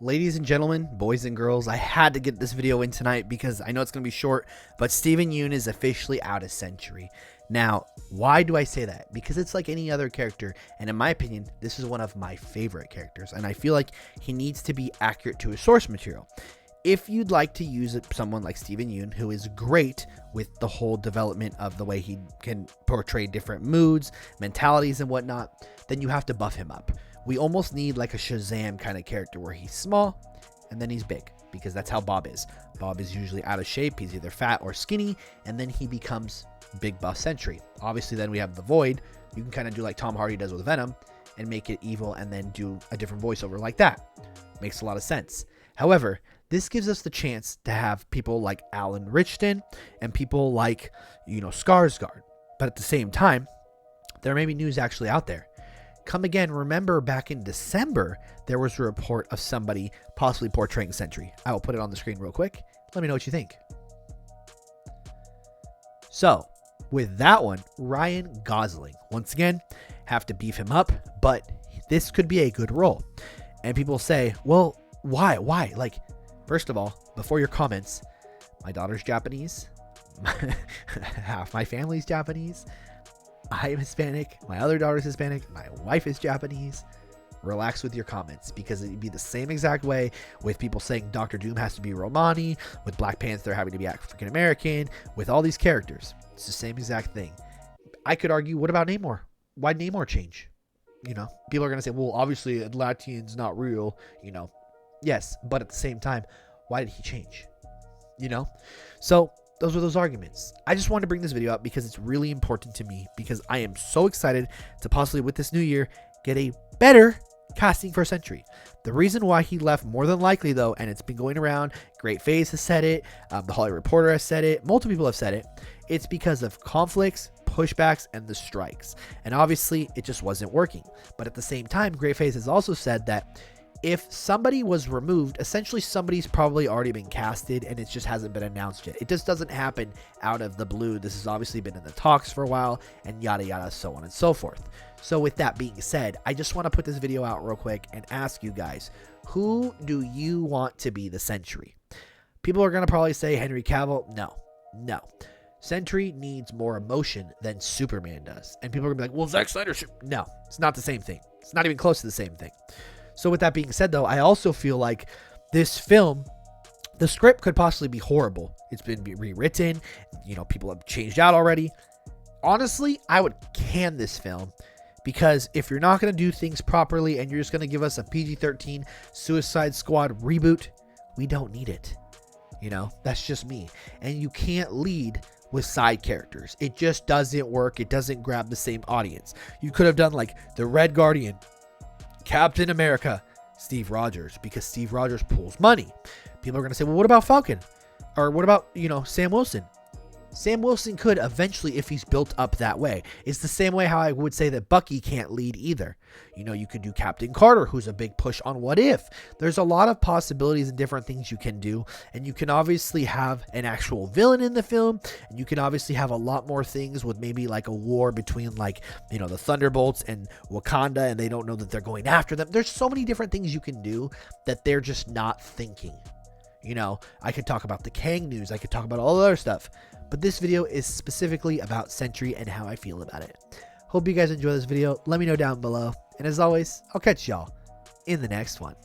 Ladies and gentlemen, boys and girls, I had to get this video in tonight because I know it's going to be short, but Steven Yeun is officially out as Sentry. Now, why do I say that? Because it's like any other character, and in my opinion, this is one of my favorite characters, and I feel like he needs to be accurate to his source material. If you'd like to use someone like Steven Yeun, who is great with the whole development of the way he can portray different moods, mentalities, and whatnot, then you have to buff him up. We almost need like a Shazam kind of character where he's small and then he's big, because that's how Bob is. Bob is usually out of shape. He's either fat or skinny, and then he becomes big buff Sentry. Obviously, then we have the Void. You can kind of do like Tom Hardy does with Venom and make it evil and then do a different voiceover like that. Makes a lot of sense. However, this gives us the chance to have people like Alan Richardson and people like, Skarsgård. But at the same time, there may be news actually out there. Come again, remember back in December, there was a report of somebody possibly portraying Sentry. I will put it on the screen real quick. Let me know what you think. So, with that one, Ryan Gosling. Once again, have to beef him up, but this could be a good role. And people say, well, why? Like, first of all, before your comments, my daughter's Japanese. Half my family's Japanese. I am Hispanic. My other daughter's Hispanic. My wife is Japanese. Relax with your comments, because it'd be the same exact way with people saying Dr. Doom has to be Romani, with Black Panther having to be African American, with all these characters. It's the same exact thing. I could argue, what about Namor? Why Namor change? People are going to say, well, obviously Atlantean's not real, Yes, but at the same time, why did he change? So those were those arguments. I just wanted to bring this video up because it's really important to me, because I am so excited to possibly, with this new year, get a better casting for Sentry. The reason why he left, more than likely though, and it's been going around, Great Phase has said it, the Hollywood Reporter has said it, multiple people have said it, it's because of conflicts, pushbacks, and the strikes. And obviously it just wasn't working. But at the same time, Great Phase has also said that if somebody was removed, essentially somebody's probably already been casted and it just hasn't been announced yet. It just doesn't happen out of the blue. This has obviously been in the talks for a while, and yada yada, so on and so forth. So with that being said, I just want to put this video out real quick and ask you guys, who do you want to be the Sentry? People are going to probably say Henry Cavill. No. Sentry needs more emotion than Superman does. And people are going to be like, well, Zack Snyder should... No, it's not the same thing. It's not even close to the same thing. So with that being said, though, I also feel like this film, the script could possibly be horrible. It's been rewritten. People have changed out already. Honestly, I would can this film, because if you're not going to do things properly and you're just going to give us a PG-13 Suicide Squad reboot, we don't need it. That's just me. And you can't lead with side characters. It just doesn't work. It doesn't grab the same audience. You could have done like the Red Guardian, Captain America, Steve Rogers, because Steve Rogers pulls money. People are going to say, well, what about Falcon? Or what about, Sam Wilson? Sam Wilson could eventually, if he's built up that way. It's the same way how I would say that Bucky can't lead either. You could do Captain Carter, who's a big push on What If. There's a lot of possibilities and different things you can do. And you can obviously have an actual villain in the film. And you can obviously have a lot more things with maybe like a war between the Thunderbolts and Wakanda, and they don't know that they're going after them. There's so many different things you can do that they're just not thinking. I could talk about the Kang news. I could talk about all the other stuff. But this video is specifically about Sentry and how I feel about it. Hope you guys enjoy this video. Let me know down below. And as always, I'll catch y'all in the next one.